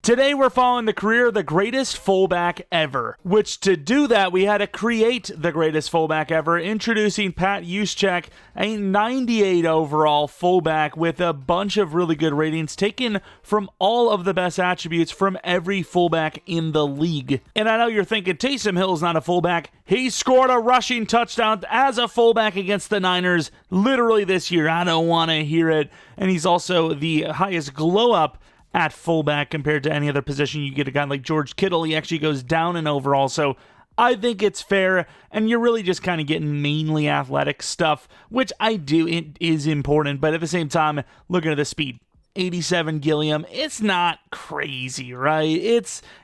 Today we're following the career of the greatest fullback ever, which to do that we had to create the greatest fullback ever, introducing Pat Juszczyk, a 98 overall fullback with a bunch of really good ratings taken from all of the best attributes from every fullback in the league. And I know you're thinking Taysom Hill's not a fullback. He scored a rushing touchdown as a fullback against the Niners literally this year. I don't want to hear it. And he's also the highest glow up at fullback compared to any other position. You get a guy like George Kittle, he actually goes down in overall, so I think it's fair, and you're really just kind of getting mainly athletic stuff, which I do, it is important, but at the same time, looking at the speed. 87 Gilliam, it's not crazy, right?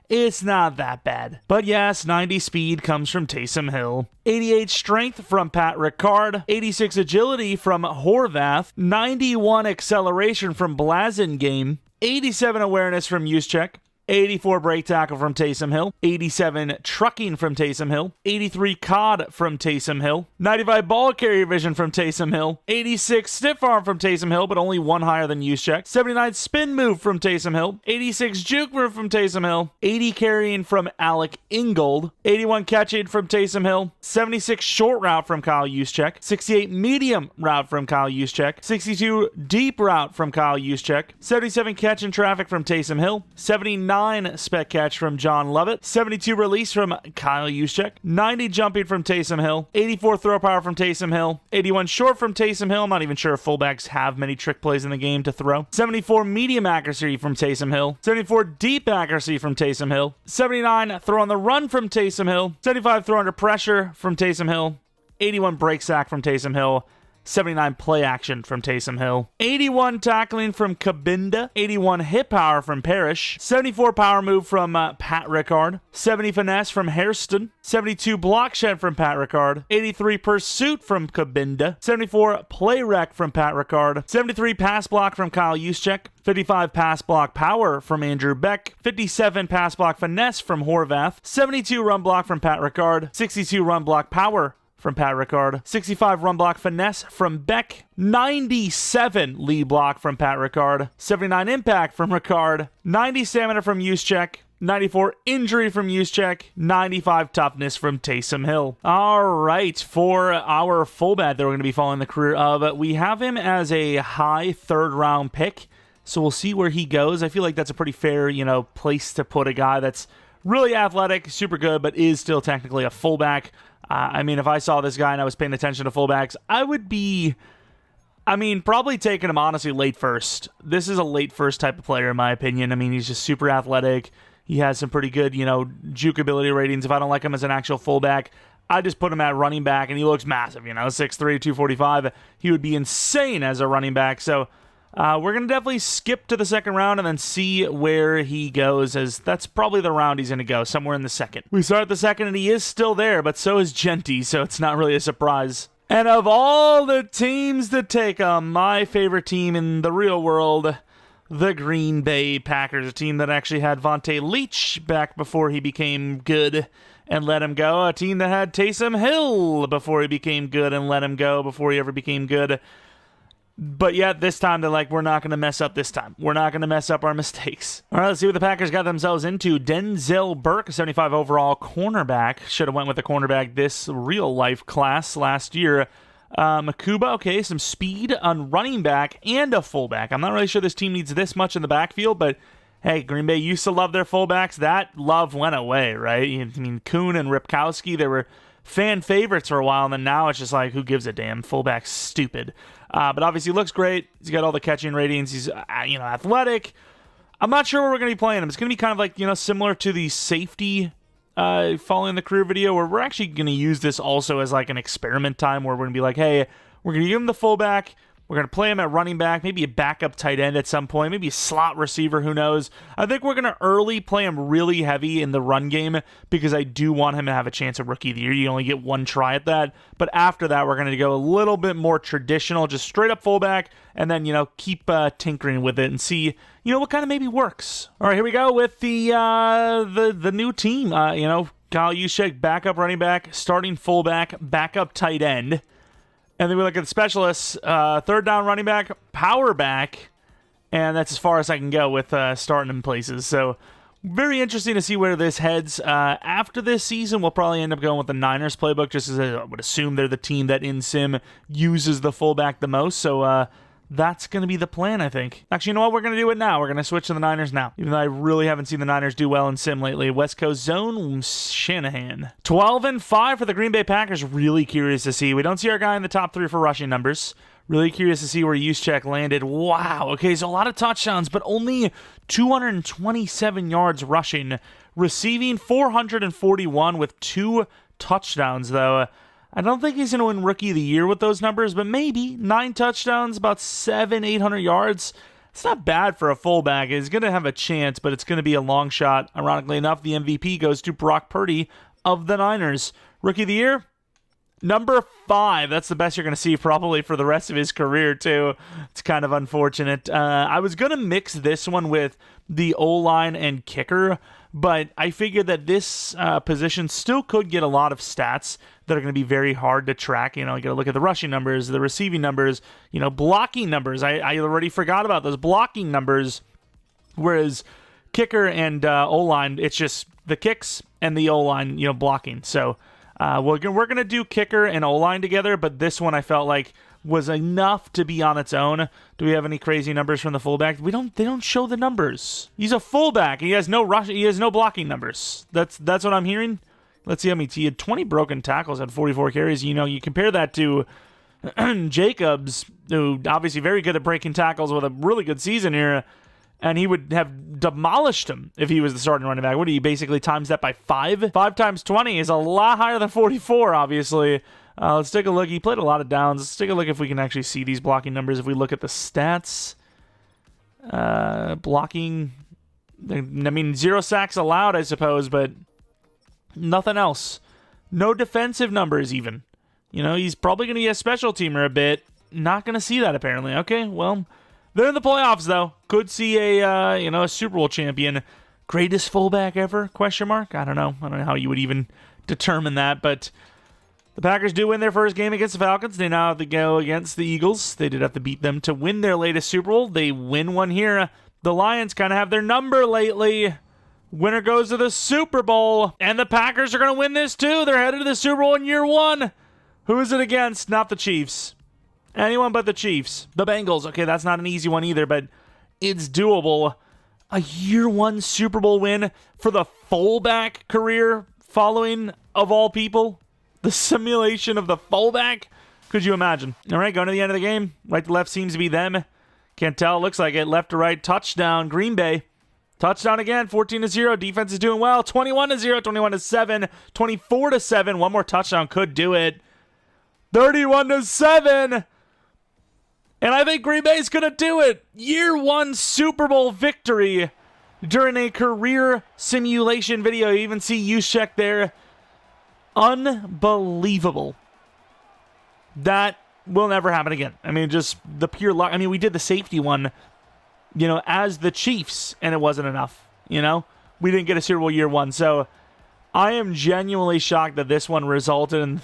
It's not that bad. But yes, 90 speed comes from Taysom Hill. 88 strength from Pat Ricard. 86 agility from Horvath. 91 acceleration from Blasingame. 87 awareness from Juszczyk. 84 break tackle from Taysom Hill. 87 trucking from Taysom Hill. 83 cod from Taysom Hill. 95 ball carrier vision from Taysom Hill. 86 stiff arm from Taysom Hill, but only one higher than Juszczyk. 79 spin move from Taysom Hill. 86 juke move from Taysom Hill. 80 carrying from Alec Ingold. 81 catching from Taysom Hill. 76 short route from Kyle Juszczyk. 68 medium route from Kyle Juszczyk. 62 deep route from Kyle Juszczyk. 77 catch in traffic from Taysom Hill. 79 spec catch from John Lovett. 72 release from Kyle Juszczyk. 90 jumping from Taysom Hill. 84 throw power from Taysom Hill. 81 short from Taysom Hill. I'm not even sure if fullbacks have many trick plays in the game to throw. 74 medium accuracy from Taysom Hill. 74 deep accuracy from Taysom Hill. 79 throw on the run from Taysom Hill. 75 throw under pressure from Taysom Hill. 81 break sack from Taysom Hill. 79 play action from Taysom Hill. 81 tackling from Kabinda. 81 hit power from Parrish. 74 power move from Pat Ricard. 70 finesse from Hairston. 72 block shed from Pat Ricard. 83 pursuit from Kabinda. 74 play rec from Pat Ricard. 73 pass block from Kyle Juszczyk. 55 pass block power from Andrew Beck. 57 pass block finesse from Horvath. 72 run block from Pat Ricard. 62 run block power from Pat Ricard. 65 run block finesse from Beck. 97 lead block from Pat Ricard. 79 impact from Ricard. 90 stamina from Juszczyk. 94 injury from Juszczyk. 95 toughness from Taysom Hill. All right, for our fullback that we're going to be following the career of, we have him as a high third-round pick, so we'll see where he goes. I feel like that's a pretty fair, place to put a guy that's really athletic, super good, but is still technically a fullback. If I saw this guy and I was paying attention to fullbacks, I would be, probably taking him honestly late first. This is a late first type of player in my opinion. He's just super athletic. He has some pretty good, juke ability ratings. If I don't like him as an actual fullback, I just put him at running back and he looks massive, 6'3", 245. He would be insane as a running back. So we're going to definitely skip to the second round and then see where he goes, as that's probably the round he's going to go, somewhere in the second. We start the second and he is still there, but so is Genty, so it's not really a surprise. And of all the teams to take him, my favorite team in the real world, the Green Bay Packers, a team that actually had Vontae Leach back before he became good and let him go. A team that had Taysom Hill before he became good and let him go before he ever became good. But yet, this time, they're like, we're not going to mess up this time. We're not going to mess up our mistakes. All right, let's see what the Packers got themselves into. Denzel Burke, 75 overall cornerback. Should have went with a cornerback this real-life class last year. Makuba, okay, some speed on running back and a fullback. I'm not really sure this team needs this much in the backfield, but hey, Green Bay used to love their fullbacks. That love went away, right? Kuhn and Ripkowski, they were fan favorites for a while, and then now it's just like, who gives a damn? Fullback's stupid. But obviously looks great. He's got all the catching ratings. He's, athletic. I'm not sure where we're going to be playing him. It's going to be kind of like, similar to the safety following the career video, where we're actually going to use this also as like an experiment time, where we're going to be like, hey, we're going to give him the fullback. We're going to play him at running back, maybe a backup tight end at some point, maybe a slot receiver, who knows. I think we're going to early play him really heavy in the run game because I do want him to have a chance at Rookie of the Year. You only get one try at that. But after that, we're going to go a little bit more traditional, just straight up fullback, and then, keep tinkering with it and see, what kind of maybe works. All right, here we go with the new team. Kyle Juszczyk, backup running back, starting fullback, backup tight end. And then we look at the specialists, third down running back, power back, and that's as far as I can go with starting in places. So very interesting to see where this heads. After this season, we'll probably end up going with the Niners playbook, just as I would assume they're the team that in sim uses the fullback the most. So that's going to be the plan, I think. Actually, you know what? We're going to do it now. We're going to switch to the Niners now, even though I really haven't seen the Niners do well in sim lately. West Coast Zone, Shanahan. 12-5 for the Green Bay Packers. Really curious to see. We don't see our guy in the top 3 for rushing numbers. Really curious to see where Juszczyk landed. Wow. Okay, so a lot of touchdowns, but only 227 yards rushing. Receiving 441 with 2 touchdowns, though. I don't think he's going to win Rookie of the Year with those numbers, but maybe. 9 touchdowns, about 800 yards. It's not bad for a fullback. He's going to have a chance, but it's going to be a long shot. Ironically enough, the MVP goes to Brock Purdy of the Niners. Rookie of the Year? Number 5. That's the best you're going to see probably for the rest of his career, too. It's kind of unfortunate. I was going to mix this one with the O-line and kicker, but I figured that this position still could get a lot of stats that are going to be very hard to track. You got to look at the rushing numbers, the receiving numbers, blocking numbers. I already forgot about those blocking numbers, whereas kicker and O-line, it's just the kicks and the O-line, blocking. So we're going to do kicker and O-line together, but this one I felt like was enough to be on its own. Do we have any crazy numbers from the fullback? They don't show the numbers. He's a fullback. He has no rush. He has no blocking numbers. That's what I'm hearing. Let's see how many. He had 20 broken tackles, had 44 carries. You compare that to Jacobs, who obviously very good at breaking tackles with a really good season here, and he would have demolished him if he was the starting running back. What do you basically times that by 5? 5 times 20 is a lot higher than 44, obviously. Let's take a look. He played a lot of downs. Let's take a look if we can actually see these blocking numbers. If we look at the stats, blocking, 0 sacks allowed, I suppose, but nothing else. No defensive numbers even. He's probably going to be a special teamer a bit. Not going to see that apparently. Okay, well, they're in the playoffs though. Could see a Super Bowl champion. Greatest fullback ever? Question mark. I don't know how you would even determine that, but the Packers do win their first game against the Falcons. They now have to go against the Eagles. They did have to beat them to win their latest Super Bowl. They win one here. The Lions kind of have their number lately. Winner goes to the Super Bowl. And the Packers are going to win this too. They're headed to the Super Bowl in year 1. Who is it against? Not the Chiefs. Anyone but the Chiefs. The Bengals. Okay, that's not an easy one either, but it's doable. A year 1 Super Bowl win for the fullback career following, of all people. The simulation of the fullback? Could you imagine? All right, going to the end of the game. Right to left seems to be them. Can't tell. Looks like it. Left to right. Touchdown. Green Bay. Touchdown again. 14-0. Defense is doing well. 21-0. 21-7. 24-7. One more touchdown could do it. 31-7. And I think Green Bay's going to do it. Year 1 Super Bowl victory during a career simulation video. You even see Juszczyk there. Unbelievable. That will never happen again. Just the pure luck. We did the safety one, as the Chiefs, and it wasn't enough. We didn't get a Super Bowl year 1. So I am genuinely shocked that this one resulted in,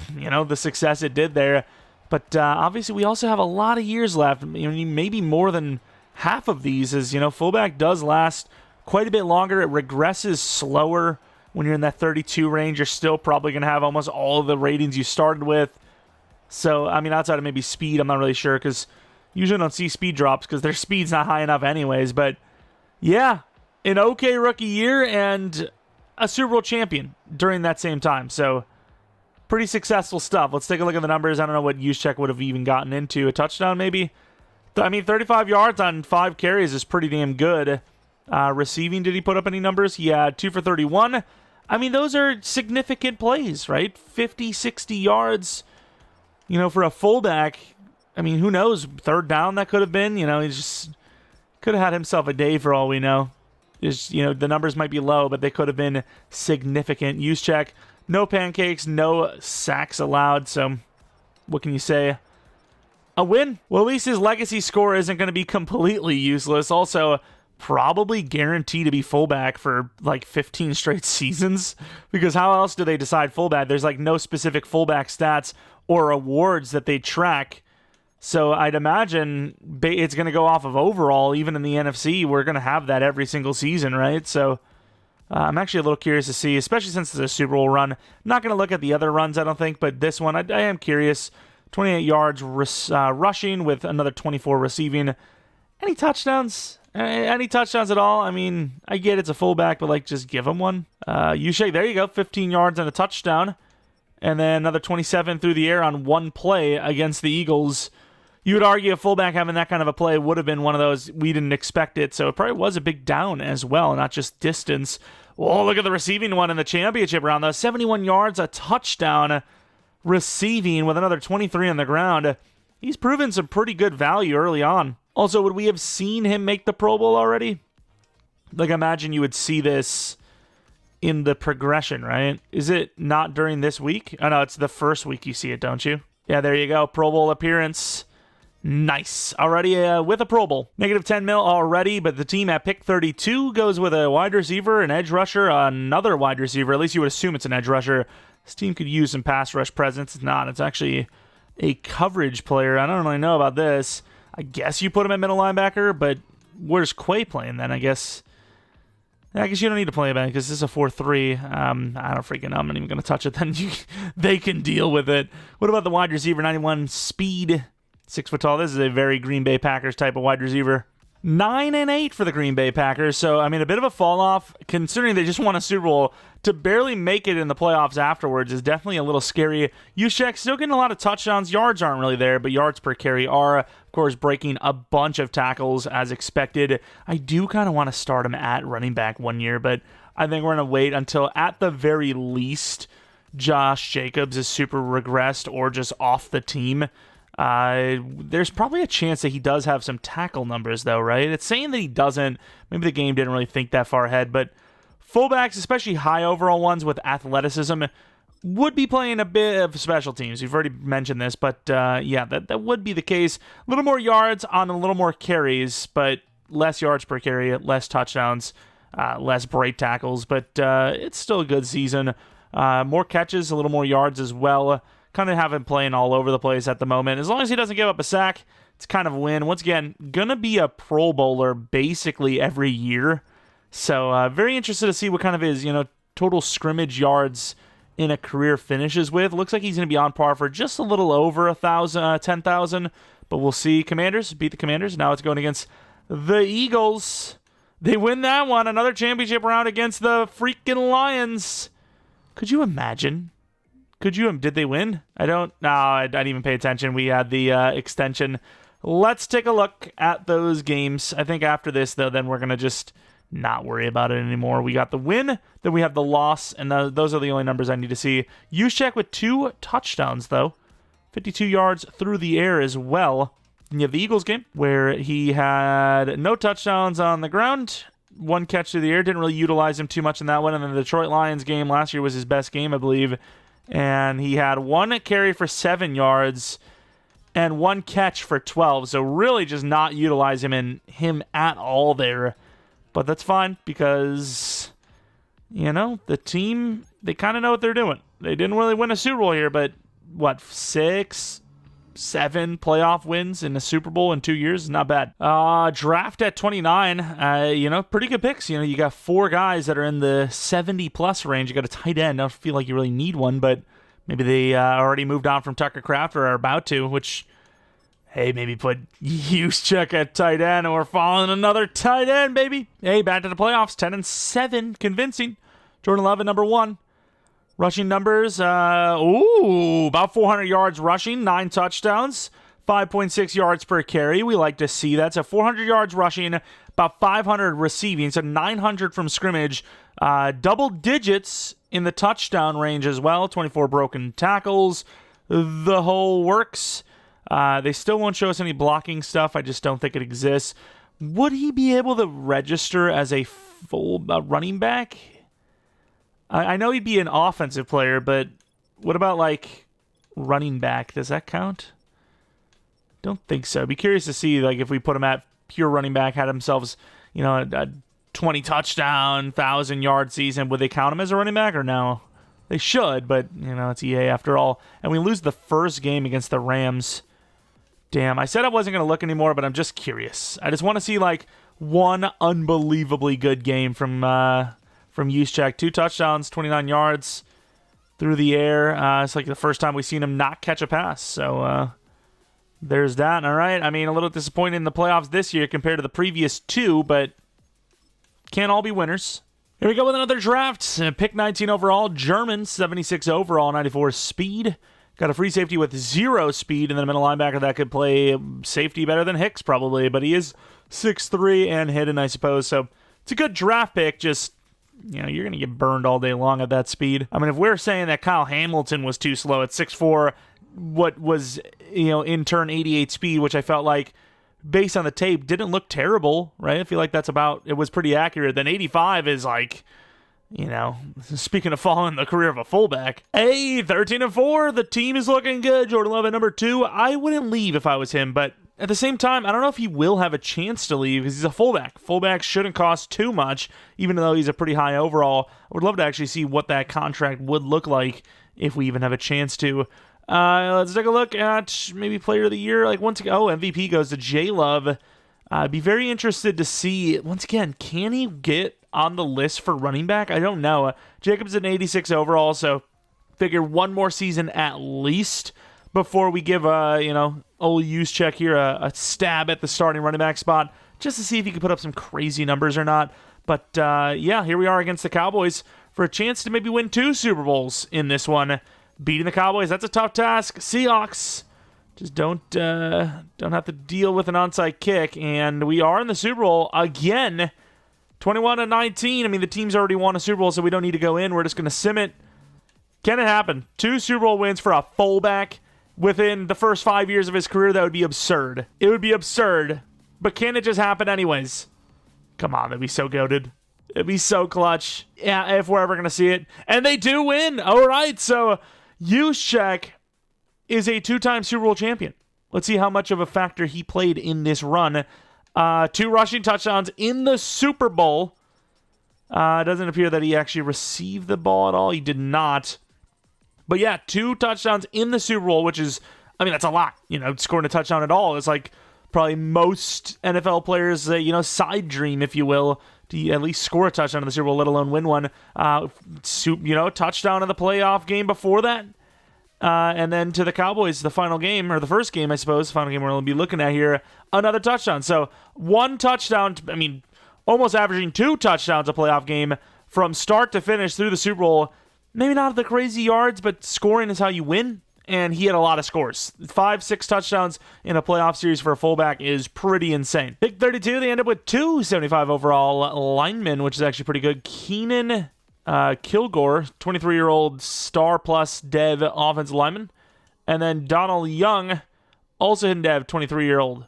the success it did there. But obviously we also have a lot of years left. Maybe more than half of these, as, fullback does last quite a bit longer. It regresses slower. When you're in that 32 range, you're still probably going to have almost all of the ratings you started with. So, outside of maybe speed, I'm not really sure, because usually don't see speed drops because their speed's not high enough anyways. But, yeah, an okay rookie year and a Super Bowl champion during that same time. So, pretty successful stuff. Let's take a look at the numbers. I don't know what Juszczyk would have even gotten into. A touchdown, maybe? 35 yards on 5 carries is pretty damn good. Receiving, did he put up any numbers? Yeah, 2 for 31. Those are significant plays, right? 50, 60 yards, for a fullback. Who knows? 3rd down that could have been. He just could have had himself a day for all we know. The numbers might be low, but they could have been significant. Juszczyk, no pancakes, no sacks allowed. So what can you say? A win. Well, at least his legacy score isn't going to be completely useless. Also, probably guaranteed to be fullback for like 15 straight seasons, because how else do they decide fullback? There's like no specific fullback stats or awards that they track. So I'd imagine it's going to go off of overall. Even in the NFC, we're going to have that every single season, right? So I'm actually a little curious to see, especially since it's a Super Bowl run. Not going to look at the other runs, I don't think, but this one, I am curious. 28 yards rushing with another 24 receiving. Any touchdowns? Any touchdowns at all? I mean, I get it's a fullback, but like, just give him one. Juszczyk, there you go, 15 yards and a touchdown. And then another 27 through the air on one play against the Eagles. You would argue a fullback having that kind of a play would have been one of those, we didn't expect it, so it probably was a big down as well, not just distance. Oh, look at the receiving one in the championship round, though. 71 yards, a touchdown receiving with another 23 on the ground. He's proven some pretty good value early on. Also, would we have seen him make the Pro Bowl already? Like, imagine you would see this in the progression, right? Is it not during this week? Oh, no, it's the first week you see it, don't you? Yeah, there you go. Pro Bowl appearance. Nice. Already with a Pro Bowl. Negative 10 mil already, but the team at pick 32 goes with a wide receiver, an edge rusher, another wide receiver. At least you would assume it's an edge rusher. This team could use some pass rush presence. It's not. It's actually a coverage player. I don't really know about this. I guess you put him at middle linebacker, but where's Quay playing then? I guess you don't need to play him because this is a 4-3. I don't freaking know. I'm not even going to touch it then. They can deal with it. What about the wide receiver? 91 speed. 6 foot tall. This is a very Green Bay Packers type of wide receiver. 9-8 for the Green Bay Packers. So, I mean, a bit of a fall off considering they just won a Super Bowl. To barely make it in the playoffs afterwards is definitely a little scary. Juszczyk still getting a lot of touchdowns. Yards aren't really there, but yards per carry are, of course, breaking a bunch of tackles as expected. I do kind of want to start him at running back 1 year, but I think we're going to wait until, at the very least, Josh Jacobs is super regressed or just off the team. There's probably a chance that he does have some tackle numbers, though, right? It's saying that he doesn't. Maybe the game didn't really think that far ahead, but fullbacks, especially high overall ones with athleticism, would be playing a bit of special teams. We've already mentioned this, but yeah, that would be the case. A little more yards on a little more carries, but less yards per carry, less touchdowns, less break tackles, but it's still a good season. More catches, a little more yards as well. Kind of have him playing all over the place at the moment. As long as he doesn't give up a sack, it's kind of a win. Once again, gonna be a Pro Bowler basically every year. So very interested to see what kind of his total scrimmage yards in a career finishes with. Looks like he's going to be on par for just a little over 10,000, but we'll see. Commanders beat the Commanders. Now it's going against the Eagles. They win that one. Another championship round against the freaking Lions. Could you imagine? Did they win? No, I didn't even pay attention. We had the extension. Let's take a look at those games. I think after this, though, then we're going to just not worry about it anymore. We got the win, then we have the loss, and those are the only numbers I need to see. Juszczyk with 2 touchdowns, though. 52 yards through the air as well. And you have the Eagles game, where he had no touchdowns on the ground. 1 catch through the air. Didn't really utilize him too much in that one. And then the Detroit Lions game last year was his best game, I believe. And he had 1 carry for 7 yards and 1 catch for 12. So really just not utilize him at all there. But that's fine because, the team, they kind of know what they're doing. They didn't really win a Super Bowl here, but 6, 7 playoff wins in a Super Bowl in 2 years is not bad. Draft at 29, pretty good picks. You got 4 guys that are in the 70-plus range. You got a tight end. I don't feel like you really need one, but maybe they already moved on from Tucker Kraft or are about to, which, hey, maybe put Juszczyk at tight end or following another tight end, baby. Hey, back to the playoffs, 10-7, convincing. Jordan Love at number 1. Rushing numbers, about 400 yards rushing, 9 touchdowns, 5.6 yards per carry. We like to see that. So 400 yards rushing, about 500 receiving, so 900 from scrimmage. Double digits in the touchdown range as well, 24 broken tackles. The whole works. They still won't show us any blocking stuff. I just don't think it exists. Would he be able to register as a full running back? I know he'd be an offensive player, but what about, running back? Does that count? Don't think so. Be curious to see, if we put him at pure running back, had themselves, a 20 touchdown, 1,000-yard season. Would they count him as a running back or no? They should, but, it's EA after all. And we lose the first game against the Rams. Damn, I said I wasn't going to look anymore, but I'm just curious. I just want to see, like, one unbelievably good game from Juszczyk. 2 touchdowns, 29 yards through the air. It's like the first time we've seen him not catch a pass. So, there's that. All right. I mean, a little disappointed in the playoffs this year compared to the previous 2, but can't all be winners. Here we go with another draft. Pick 19 overall, German, 76 overall, 94 speed. Got a free safety with 0 speed, and then a middle linebacker that could play safety better than Hicks probably, but he is 6'3" and hidden, I suppose. So it's a good draft pick, just, you know, you're going to get burned all day long at that speed. I mean, if we're saying that Kyle Hamilton was too slow at 6'4", what was, you know, in turn 88 speed, which I felt like, based on the tape, didn't look terrible, right? I feel like it was pretty accurate. Then 85 is like, you know, speaking of following the career of a fullback. Hey, 13-4, the team is looking good. Jordan Love at number 2. I wouldn't leave if I was him, but at the same time, I don't know if he will have a chance to leave because he's a fullback. Fullbacks shouldn't cost too much, even though he's a pretty high overall. I would love to actually see what that contract would look like if we even have a chance to. Let's take a look at maybe Player of the Year. Like once again, MVP goes to J-Love. I'd be very interested to see, once again, can he get on the list for running back? I don't know. Jacobs at 86 overall, so figure one more season at least before we give, old Juszczyk here a stab at the starting running back spot, just to see if he can put up some crazy numbers or not. But, yeah, here we are against the Cowboys for a chance to maybe win 2 Super Bowls in this one. Beating the Cowboys, that's a tough task. Seahawks just don't have to deal with an onside kick, and we are in the Super Bowl again. 21-19. I mean, the team's already won a Super Bowl, so we don't need to go in. We're just going to sim it. Can it happen? 2 Super Bowl wins for a fullback within the first 5 years of his career? That would be absurd. It would be absurd. But can it just happen anyways? Come on, that'd be so goated. It'd be so clutch. Yeah, if we're ever going to see it. And they do win. All right, so Juszczyk is a 2-time Super Bowl champion. Let's see how much of a factor he played in this run. 2 rushing touchdowns in the Super Bowl. It doesn't appear that he actually received the ball at all. He did not. But yeah, 2 touchdowns in the Super Bowl, which is, I mean, that's a lot. You know, scoring a touchdown at all is like probably most NFL players, side dream, if you will, to at least score a touchdown in the Super Bowl, let alone win one. Touchdown in the playoff game before that. And then to the Cowboys, the final game, or the first game, I suppose, final game we're going to be looking at here, another touchdown. So 1 touchdown, almost averaging 2 touchdowns a playoff game from start to finish through the Super Bowl. Maybe not the crazy yards, but scoring is how you win. And he had a lot of scores. 5-6 touchdowns in a playoff series for a fullback is pretty insane. Pick 32, they end up with 2 75 overall linemen, which is actually pretty good. Keenan Kilgore, 23-year-old star plus dev offensive lineman. And then Donald Young, also hidden dev, 23-year-old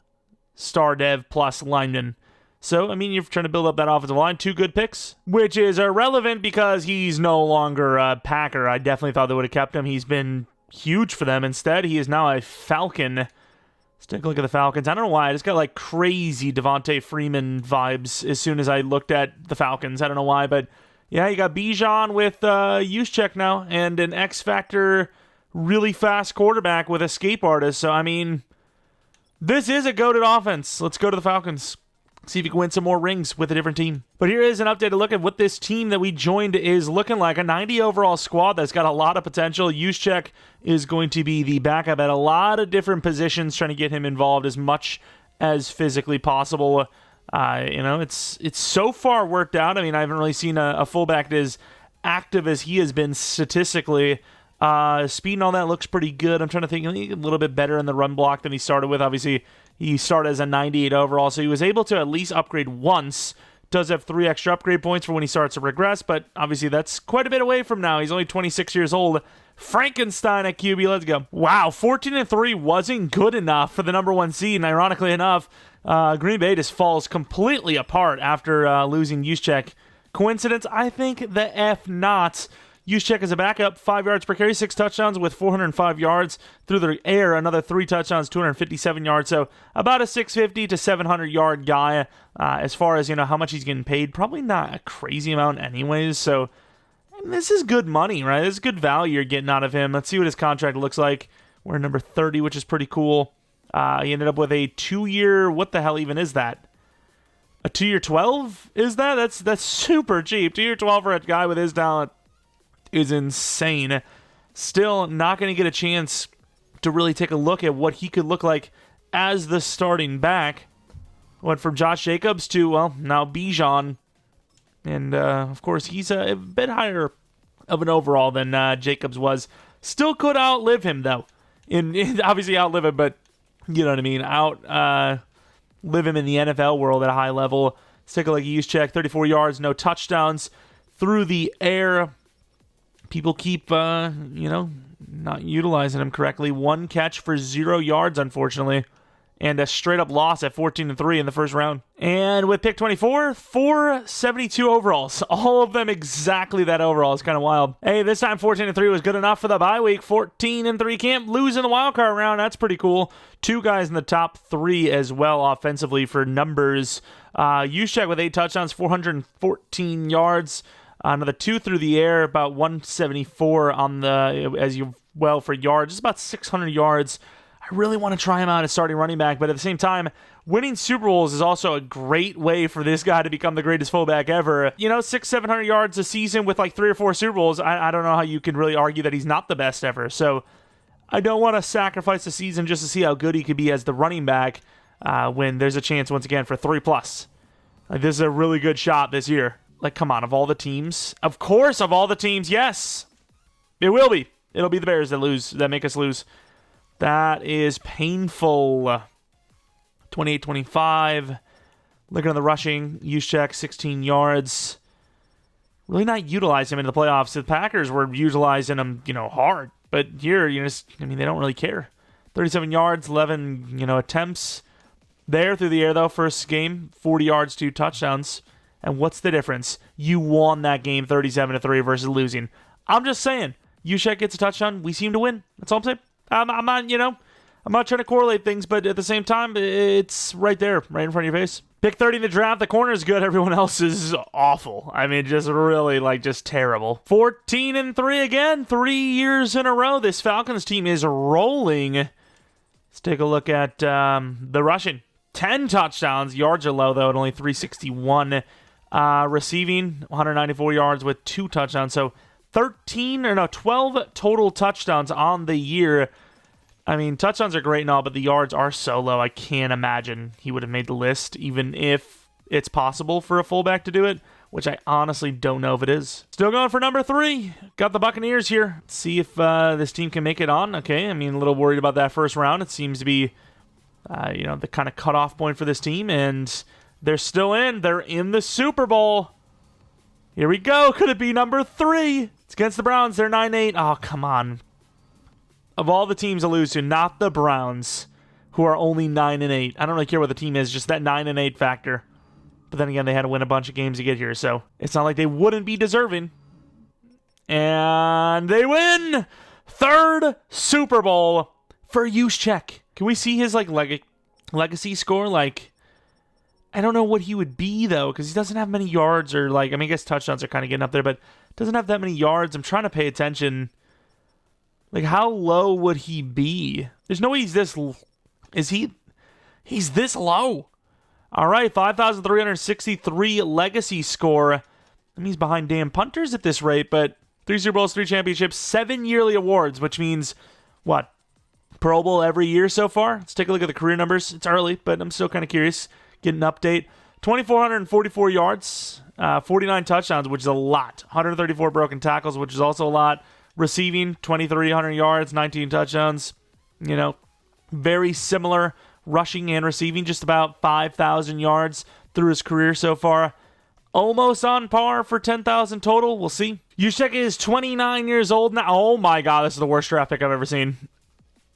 star dev plus lineman. So, you're trying to build up that offensive line. 2 good picks, which is irrelevant because he's no longer a Packer. I definitely thought they would have kept him. He's been huge for them. Instead, he is now a Falcon. Let's take a look at the Falcons. I don't know why. I just got like crazy Devontae Freeman vibes as soon as I looked at the Falcons. I don't know why, but yeah, you got Bijan with Juszczyk now and an X-Factor, really fast quarterback with escape artist. So, this is a goated offense. Let's go to the Falcons. See if you can win some more rings with a different team. But here is an updated look at what this team that we joined is looking like. A 90 overall squad that's got a lot of potential. Juszczyk is going to be the backup at a lot of different positions, trying to get him involved as much as physically possible. It's so far worked out. I haven't really seen a fullback as active as he has been statistically. Speed and all that looks pretty good. I'm trying to think a little bit better in the run block than he started with. Obviously, he started as a 98 overall, so he was able to at least upgrade once. Does have 3 extra upgrade points for when he starts to regress, but obviously that's quite a bit away from now. He's only 26 years old. Frankenstein at QB, let's go. Wow, 14-3 wasn't good enough for the number 1 seed, and ironically enough, Green Bay just falls completely apart after losing Juszczyk. Coincidence? I think the F not. Juszczyk as a backup, 5 yards per carry, 6 touchdowns with 405 yards through the air, another 3 touchdowns, 257 yards. So about a 650 to 700 yard guy. As far as how much he's getting paid, probably not a crazy amount anyways. So this is good money, right? This is good value you're getting out of him. Let's see what his contract looks like. We're number 30, which is pretty cool. He ended up with a 2-year, what the hell even is that? A 2-year 12? Is that? That's super cheap. 2-year 12 for a guy with his talent is insane. Still not going to get a chance to really take a look at what he could look like as the starting back. Went from Josh Jacobs to, well, now Bijan. And, of course, he's a bit higher of an overall than Jacobs was. Still could outlive him, though. Obviously outlive him, but you know what I mean. Live him in the NFL world at a high level. Let's take a look at Juszczyk. 34 yards, no touchdowns through the air. People keep, not utilizing him correctly. 1 catch for 0 yards, unfortunately. And a straight-up loss at 14-3 in the first round. And with pick 24, 472 overalls. All of them exactly that overall. It's kind of wild. Hey, this time 14-3 was good enough for the bye week. 14-3 can't lose in the wildcard round. That's pretty cool. 2 guys in the top 3 as well offensively for numbers. Juszczyk with 8 touchdowns, 414 yards. Another 2 through the air, about 174 on for yards. Just about 600 yards. I really want to try him out as starting running back, but at the same time, winning Super Bowls is also a great way for this guy to become the greatest fullback ever. 600-700 yards a season with like 3 or 4 Super Bowls. I don't know how you can really argue that he's not the best ever. So I don't want to sacrifice the season just to see how good he could be as the running back when there's a chance once again for 3+. Like, this is a really good shot this year. Like, come on, of all the teams, of course, of all the teams, yes, it will be. It'll be the Bears that make us lose. That is painful. 28-25. Looking at the rushing. Juszczyk, 16 yards. Really not utilizing him in the playoffs. The Packers were utilizing him, hard. But here, they don't really care. 37 yards, 11, attempts. There through the air, though, first game. 40 yards, 2 touchdowns. And what's the difference? You won that game 37-3 versus losing. I'm just saying. Juszczyk gets a touchdown. We seem to win. That's all I'm saying. I'm not trying to correlate things, but at the same time, it's right there, right in front of your face. Pick 30 in the draft. The corner is good. Everyone else is awful. I mean, just really, just terrible. 14-3 again. 3 years in a row. This Falcons team is rolling. Let's take a look at the rushing. 10 touchdowns. Yards are low, though, at only 361. Receiving, 194 yards with 2 touchdowns. So 12 total touchdowns on the year. I mean, touchdowns are great and all, but the yards are so low. I can't imagine he would have made the list, even if it's possible for a fullback to do it, which I honestly don't know if it is. Still going for number 3. Got the Buccaneers here. Let's see if this team can make it on. Okay, I mean, a little worried about that first round. It seems to be, the kind of cutoff point for this team, and they're still in. They're in the Super Bowl. Here we go. Could it be number 3? It's against the Browns. They're 9-8. Oh, come on. Of all the teams to lose to, not the Browns, who are only 9-8. I don't really care what the team is, just that 9-8 factor. But then again, they had to win a bunch of games to get here, so it's not like they wouldn't be deserving. And they win! 3rd Super Bowl for Juszczyk. Can we see his legacy score? I don't know what he would be, though, because he doesn't have many yards or, I guess touchdowns are kind of getting up there, but doesn't have that many yards. I'm trying to pay attention. How low would he be? There's no way he's this... Is he... He's this low. All right, 5,363 legacy score. I mean, he's behind damn punters at this rate, but 3 Super Bowls, 3 championships, 7 yearly awards, which means, what? Pro Bowl every year so far? Let's take a look at the career numbers. It's early, but I'm still kind of curious. Get an update. 2,444 yards, 49 touchdowns, which is a lot. 134 broken tackles, which is also a lot. Receiving, 2,300 yards, 19 touchdowns. Very similar rushing and receiving, just about 5,000 yards through his career so far. Almost on par for 10,000 total. We'll see. Juszczyk is 29 years old now. Oh my God, this is the worst draft pick I've ever seen.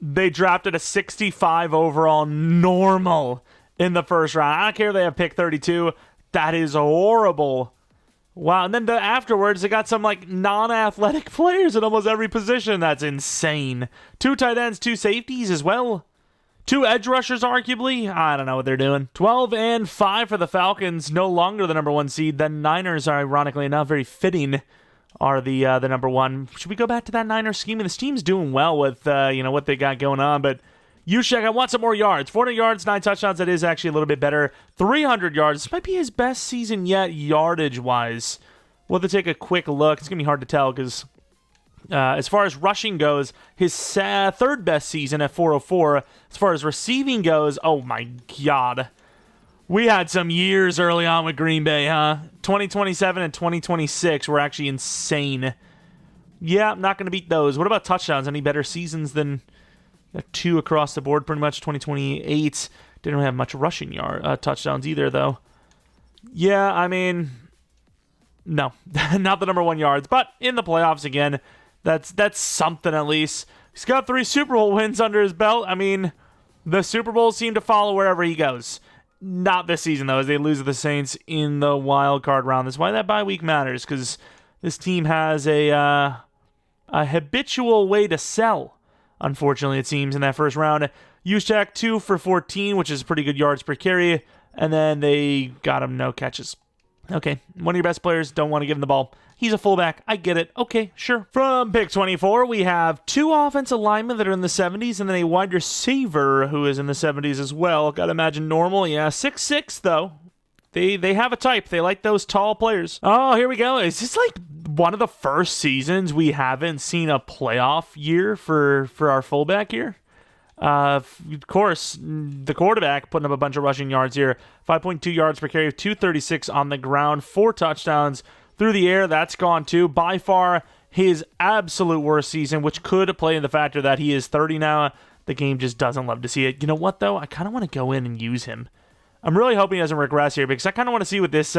They drafted a 65 overall normal in the first round. I don't care if they have pick 32. That is horrible. Wow, and then afterwards, they got some non-athletic players at almost every position. That's insane. 2 tight ends, 2 safeties as well. 2 edge rushers, arguably. I don't know what they're doing. 12-5 for the Falcons. No longer the number 1 seed. The Niners are, ironically enough, very fitting, are the number 1. Should we go back to that Niners scheme? This team's doing well with what they got going on, but Juszczyk, I want some more yards. 400 yards, 9 touchdowns. That is actually a little bit better. 300 yards. This might be his best season yet, yardage-wise. We'll have to take a quick look. It's going to be hard to tell because as far as rushing goes, his third best season at 404. As far as receiving goes, oh my God. We had some years early on with Green Bay, huh? 2027 and 2026 were actually insane. Yeah, I'm not going to beat those. What about touchdowns? Any better seasons than 2 across the board, pretty much? 2028. Didn't really have much rushing touchdowns either, though. Yeah, I mean, no. Not the number 1 yards, but in the playoffs again. That's something at least. He's got 3 Super Bowl wins under his belt. I mean, the Super Bowls seem to follow wherever he goes. Not this season, though, as they lose to the Saints in the wild card round. That's why that bye week matters, because this team has a habitual way to sell, unfortunately, it seems, in that first round. Juszczyk, 2 for 14, which is pretty good yards per carry, and then they got him no catches. Okay, one of your best players, don't want to give him the ball. He's a fullback. I get it. Okay, sure. From pick 24, we have 2 offensive linemen that are in the 70s, and then a wide receiver who is in the 70s as well. Gotta imagine normal. Yeah, 6'6", though. They have a type. They like those tall players. Oh, here we go. Is this like one of the first seasons we haven't seen a playoff year for our fullback here? Of course, the quarterback putting up a bunch of rushing yards here. 5.2 yards per carry, 236 on the ground, 4 touchdowns through the air. That's gone too. By far his absolute worst season, which could play in the factor that he is 30 now. The game just doesn't love to see it. You know what, though? I kind of want to go in and use him. I'm really hoping he doesn't regress here because I kind of want to see what this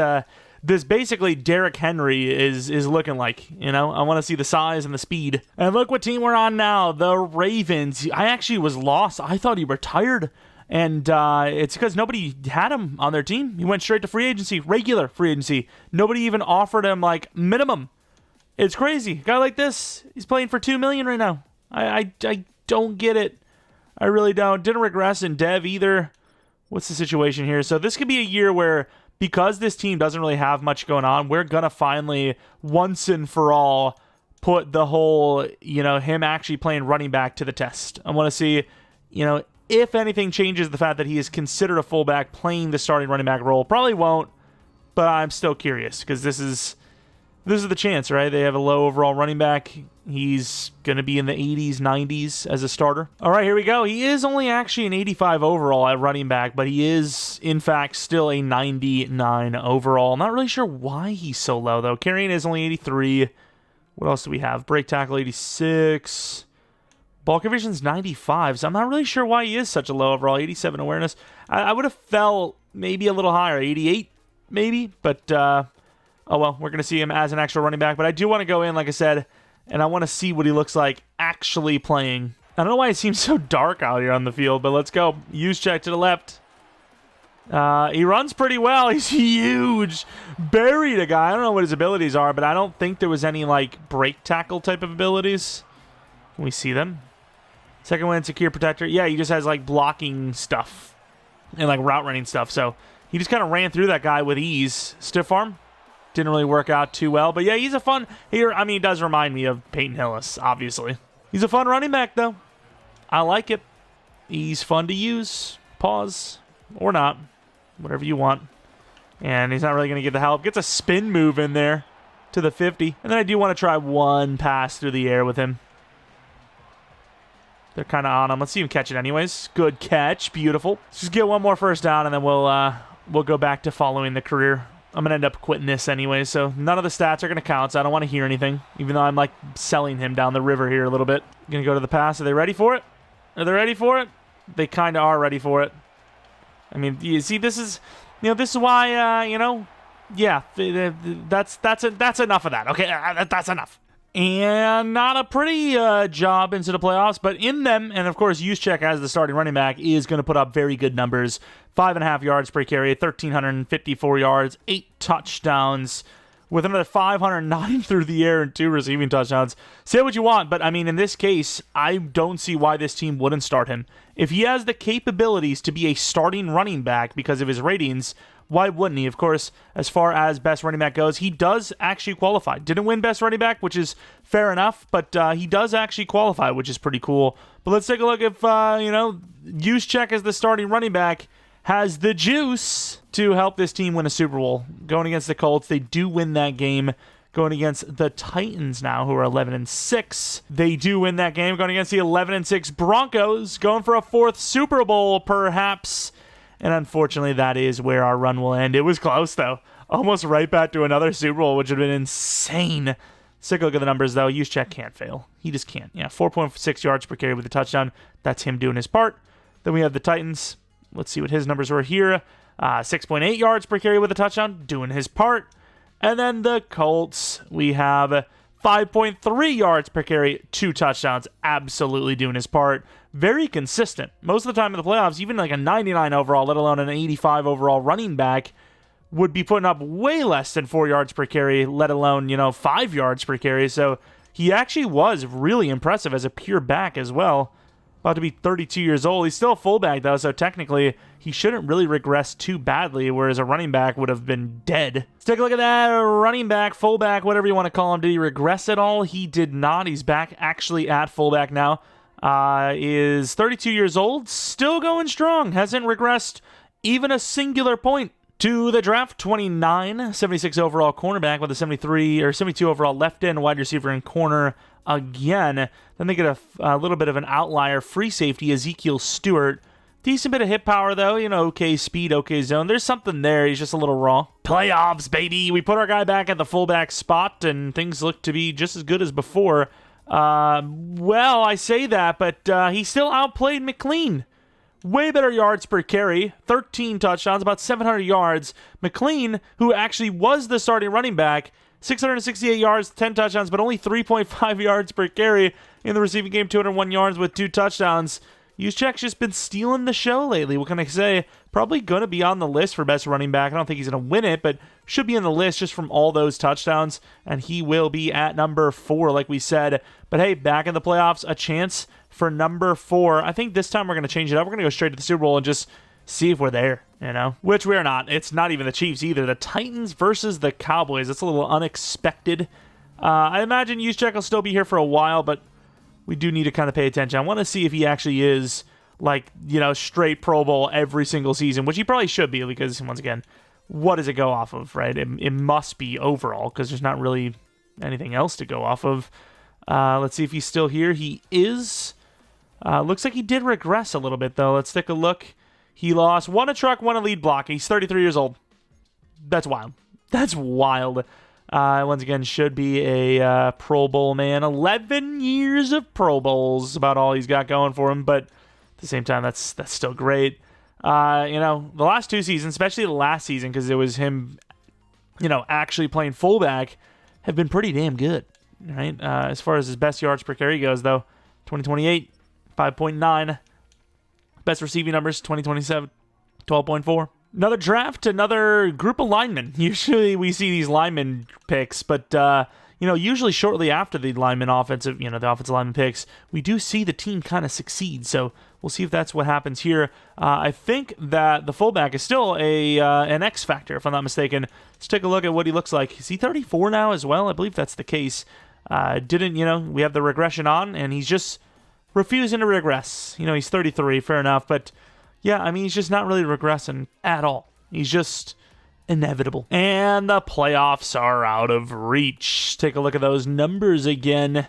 basically Derrick Henry is looking like. You know, I want to see the size and the speed. And look what team we're on now, the Ravens. I actually was lost. I thought he retired, and it's because nobody had him on their team. He went straight to free agency, regular free agency. Nobody even offered him like minimum. It's crazy. A guy like this, he's playing for $2 million right now. I don't get it. I really don't. Didn't regress in dev either. What's the situation here? So this could be a year where, because this team doesn't really have much going on, we're going to finally, once and for all, put the whole, him actually playing running back to the test. I want to see, if anything changes the fact that he is considered a fullback playing the starting running back role. Probably won't, but I'm still curious because this is the chance, right? They have a low overall running back. He's going to be in the 80s, 90s as a starter. All right, here we go. He is only actually an 85 overall at running back, but he is, in fact, still a 99 overall. Not really sure why he's so low, though. Carrying is only 83. What else do we have? Break tackle, 86. Ball conversion's 95, so I'm not really sure why he is such a low overall. 87 awareness. I would have felt maybe a little higher, 88 maybe, but oh well, we're going to see him as an actual running back. But I do want to go in, like I said, and I want to see what he looks like actually playing. I don't know why it seems so dark out here on the field, but let's go. Juszczyk to the left. He runs pretty well. He's huge. Buried a guy. I don't know what his abilities are, but I don't think there was any, like, break tackle type of abilities. Can we see them? Second one, secure protector. Yeah, he just has, like, blocking stuff and, like, route running stuff. So he just kind of ran through that guy with ease. Stiff arm. Didn't really work out too well. But yeah, he's a fun... he does remind me of Peyton Hillis, obviously. He's a fun running back, though. I like it. He's fun to use. Pause. Or not. Whatever you want. And he's not really going to get the help. Gets a spin move in there to the 50. And then I do want to try one pass through the air with him. They're kind of on him. Let's see him catch it anyways. Good catch. Beautiful. Let's just get one more first down, and then we'll go back to following the career. I'm going to end up quitting this anyway, so none of the stats are going to count, so I don't want to hear anything, even though I'm, like, selling him down the river here a little bit. Going to go to the pass. Are they ready for it? Are they ready for it? They kind of are ready for it. I mean, you see, this is why, yeah, that's enough of that. Okay, that's enough. And not a pretty job into the playoffs, but in them, and of course, Juszczyk as the starting running back is going to put up very good numbers. 5.5 yards per carry, 1,354 yards, 8 touchdowns, with another 509 through the air and 2 receiving touchdowns. Say what you want, but I mean, in this case, I don't see why this team wouldn't start him. If he has the capabilities to be a starting running back because of his ratings, why wouldn't he? Of course, as far as best running back goes, he does actually qualify. Didn't win best running back, which is fair enough, but he does actually qualify, which is pretty cool. But let's take a look if, Juszczyk as the starting running back has the juice to help this team win a Super Bowl. Going against the Colts, they do win that game. Going against the Titans now, who are 11-6. They do win that game. Going against the 11-6 Broncos, going for a 4th Super Bowl, perhaps. And unfortunately, that is where our run will end. It was close, though. Almost right back to another Super Bowl, which would have been insane. Let's take a look at the numbers, though. Juszczyk can't fail. He just can't. Yeah, 4.6 yards per carry with a touchdown. That's him doing his part. Then we have the Titans. Let's see what his numbers were here. 6.8 yards per carry with a touchdown, doing his part. And then the Colts, we have 5.3 yards per carry, 2 touchdowns, absolutely doing his part. Very consistent. Most of the time in the playoffs, even like a 99 overall, let alone an 85 overall running back, would be putting up way less than 4 yards per carry, let alone, 5 yards per carry. So he actually was really impressive as a pure back as well. About to be 32 years old. He's still a fullback, though, so technically he shouldn't really regress too badly, whereas a running back would have been dead. Let's take a look at that. Running back, fullback, whatever you want to call him. Did he regress at all? He did not. He's back actually at fullback now. Is 32 years old. Still going strong. Hasn't regressed even a singular point. To the draft, 29, 76 overall cornerback with a 72 overall left end, wide receiver and corner again. Then they get a little bit of an outlier, free safety, Ezekiel Stewart. Decent bit of hit power, though. Okay speed, okay zone. There's something there. He's just a little raw. Playoffs, baby. We put our guy back at the fullback spot, and things look to be just as good as before. Well, I say that, but he still outplayed McLean. Way better yards per carry, 13 touchdowns, about 700 yards. McLean, who actually was the starting running back, 668 yards, 10 touchdowns, but only 3.5 yards per carry in the receiving game, 201 yards with 2 touchdowns. Juszczyk's just been stealing the show lately. What can I say? Probably going to be on the list for best running back. I don't think he's going to win it, but should be on the list just from all those touchdowns, and he will be at number 4, like we said. But hey, back in the playoffs, a chance for number 4. I think this time we're going to change it up. We're going to go straight to the Super Bowl and just see if we're there, which we're not. It's not even the Chiefs either. The Titans versus the Cowboys. That's a little unexpected. I imagine Juszczyk will still be here for a while, but we do need to kind of pay attention. I want to see if he actually is, straight Pro Bowl every single season, which he probably should be because, once again, what does it go off of, right? It must be overall because there's not really anything else to go off of. Let's see if he's still here. He is. Looks like he did regress a little bit, though. Let's take a look. He lost 1 a truck, 1 a lead block. He's 33 years old. That's wild. That's wild. Once again, should be a Pro Bowl man. 11 years of Pro Bowls, about all he's got going for him. But at the same time, that's still great. The last 2 seasons, especially the last season, because it was him, actually playing fullback, have been pretty damn good, right? As far as his best yards per carry goes, though, 2028, 5.9. Best receiving numbers, 2027, 12.4. Another draft, another group of linemen. Usually we see these lineman picks, but, usually shortly after the offensive lineman picks, we do see the team kind of succeed. So we'll see if that's what happens here. I think that the fullback is still an X factor, if I'm not mistaken. Let's take a look at what he looks like. Is he 34 now as well? I believe that's the case. We have the regression on, and he's just refusing to regress. He's 33, fair enough, but yeah, he's just not really regressing at all. He's just inevitable. And the playoffs are out of reach. Take a look at those numbers again.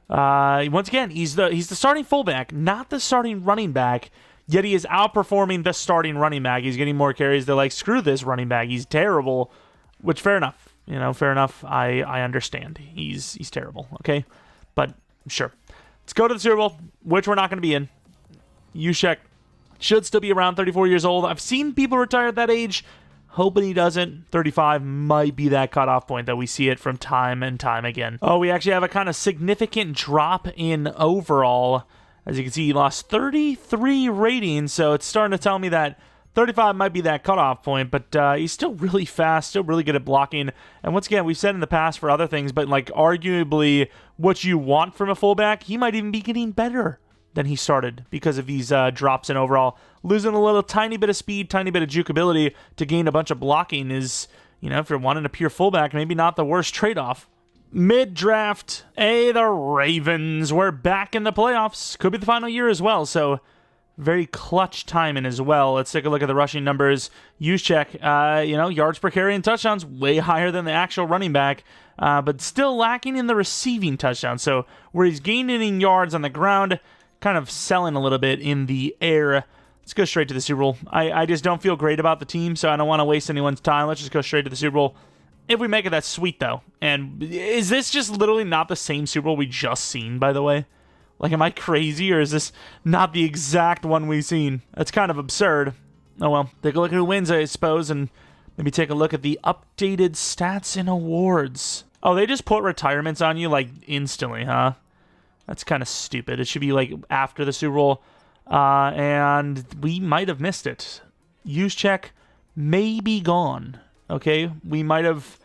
Once again, he's the starting fullback, not the starting running back, yet he is outperforming the starting running back. He's getting more carries. They're like, screw this running back. He's terrible, which fair enough. Fair enough. I understand. He's terrible, okay? But sure. Let's go to the Super Bowl, which we're not going to be in. Juszczyk should still be around 34 years old. I've seen people retire at that age. Hoping he doesn't. 35 might be that cutoff point that we see it from time and time again. Oh, we actually have a kind of significant drop in overall. As you can see, he lost 33 ratings, so it's starting to tell me that 35 might be that cutoff point, but he's still really fast, still really good at blocking. And once again, we've said in the past for other things, but arguably what you want from a fullback, he might even be getting better than he started because of these drops in overall. Losing a little tiny bit of speed, tiny bit of juke ability to gain a bunch of blocking is, if you're wanting a pure fullback, maybe not the worst trade-off. Mid-draft, the Ravens. We're back in the playoffs. Could be the final year as well, so very clutch timing as well. Let's take a look at the rushing numbers. Juszczyk, yards per carry and touchdowns way higher than the actual running back, but still lacking in the receiving touchdowns. So where he's gaining yards on the ground, kind of selling a little bit in the air. Let's go straight to the Super Bowl. I just don't feel great about the team, so I don't want to waste anyone's time. Let's just go straight to the Super Bowl. If we make it, that's sweet, though. And is this just literally not the same Super Bowl we just seen, by the way? Like, am I crazy, or is this not the exact one we've seen? That's kind of absurd. Oh, well. Take a look at who wins, I suppose, and maybe take a look at the updated stats and awards. Oh, they just put retirements on you, like, instantly, huh? That's kind of stupid. It should be, like, after the Super Bowl. And we might have missed it. Juszczyk may be gone. Okay, we might have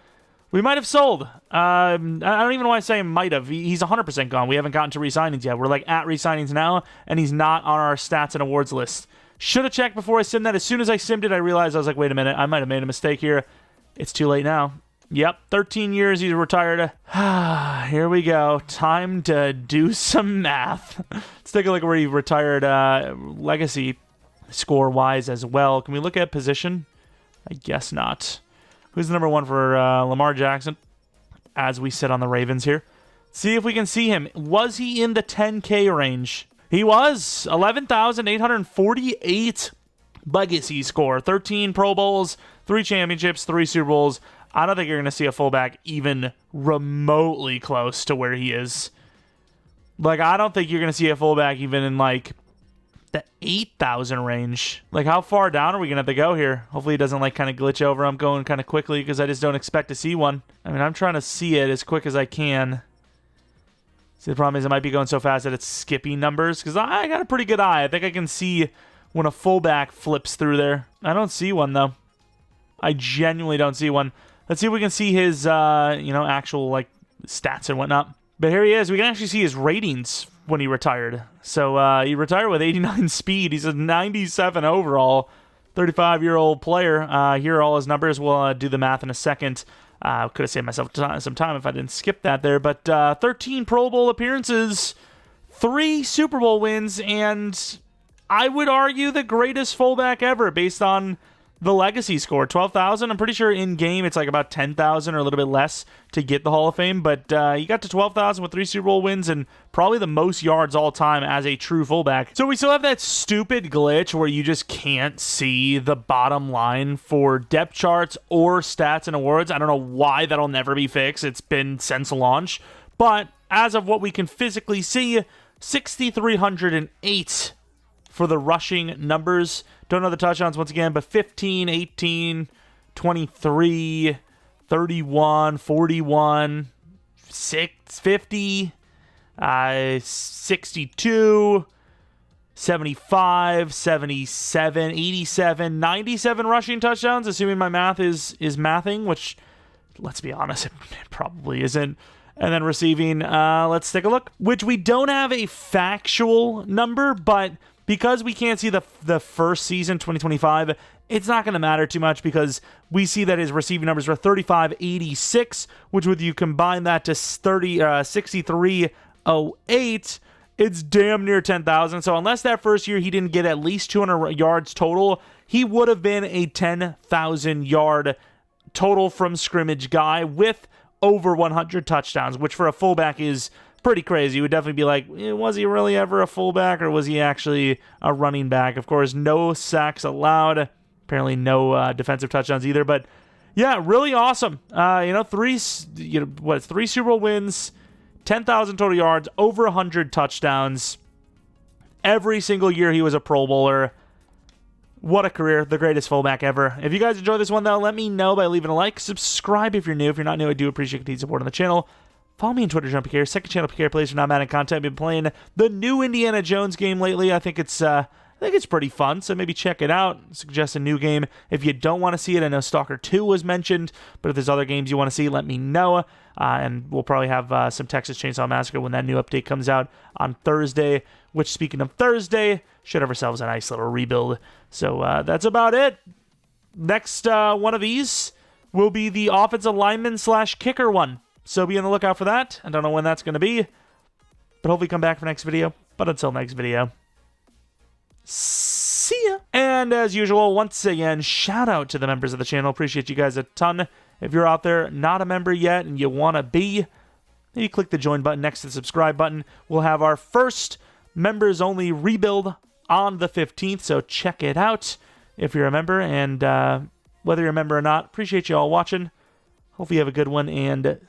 sold. I don't even know why I say might have. He's 100% gone. We haven't gotten to re-signings yet. We're like at re-signings now, and he's not on our stats and awards list. Should have checked before I simmed that. As soon as I simmed it, I realized I was like, wait a minute, I might have made a mistake here. It's too late now. Yep, 13 years he's retired. Here we go. Time to do some math. Let's take a look at where he retired legacy score-wise as well. Can we look at position? I guess not. Who's the number one for Lamar Jackson? As we sit on the Ravens here. See if we can see him. Was he in the 10K range? He was. 11,848 legacy score. 13 Pro Bowls, 3 championships, 3 Super Bowls. I don't think you're going to see a fullback even remotely close to where he is. Like, I don't think you're going to see a fullback even in, like, the 8,000 range. Like, how far down are we going to have to go here? Hopefully it doesn't, like, kind of glitch over. I'm going kind of quickly because I just don't expect to see one. I mean, I'm trying to see it as quick as I can. See, the problem is it might be going so fast that it's skipping numbers because I got a pretty good eye. I think I can see when a fullback flips through there. I don't see one, though. I genuinely don't see one. Let's see if we can see his, actual, like, stats and whatnot. But here he is. We can actually see his ratings when he retired. So he retired with 89 speed. He's a 97 overall, 35-year-old player. Here are all his numbers. We'll do the math in a second. Could have saved myself some time if I didn't skip that there. But 13 Pro Bowl appearances, 3 Super Bowl wins, and I would argue the greatest fullback ever based on the legacy score. 12,000. I'm pretty sure in game it's like about 10,000 or a little bit less to get the Hall of Fame, but he got to 12,000 with 3 Super Bowl wins and probably the most yards all time as a true fullback. So we still have that stupid glitch where you just can't see the bottom line for depth charts or stats and awards. I don't know why that'll never be fixed. It's been since launch, but as of what we can physically see, 6,308 for the rushing numbers. Don't know the touchdowns once again, but 15, 18, 23, 31, 41, 50, 62, 75, 77, 87, 97 rushing touchdowns, assuming my math is mathing, which, let's be honest, it probably isn't. And then receiving, let's take a look, which we don't have a factual number, but because we can't see the first season, 2025, it's not going to matter too much because we see that his receiving numbers were 3586, which when you combine that to 6308, it's damn near 10,000. So unless that first year he didn't get at least 200 yards total, he would have been a 10,000 yard total from scrimmage guy with over 100 touchdowns, which for a fullback is pretty crazy. You would definitely be like, was he really ever a fullback or was he actually a running back? Of course, no sacks allowed. Apparently no defensive touchdowns either. But yeah, really awesome. 3 Super Bowl wins, 10,000 total yards, over 100 touchdowns. Every single year he was a Pro Bowler. What a career. The greatest fullback ever. If you guys enjoyed this one, though, let me know by leaving a like. Subscribe if you're new. If you're not new, I do appreciate continued support on the channel. Follow me on Twitter, Jeromepkr. Second channel, PK Plays for not Madden content. I've been playing the new Indiana Jones game lately. I think it's I think it's pretty fun, so maybe check it out. Suggest a new game if you don't want to see it. I know Stalker 2 was mentioned, but if there's other games you want to see, let me know. And we'll probably have some Texas Chainsaw Massacre when that new update comes out on Thursday, which, speaking of Thursday, should have ourselves a nice little rebuild. So that's about it. Next one of these will be the offensive lineman / kicker one. So be on the lookout for that. I don't know when that's going to be, but hopefully come back for next video. But until next video, see ya. And as usual, once again, shout out to the members of the channel. Appreciate you guys a ton. If you're out there not a member yet and you want to be, maybe click the join button next to the subscribe button. We'll have our first members only rebuild on the 15th, so check it out if you're a member. And whether you're a member or not, appreciate you all watching. Hopefully you have a good one, and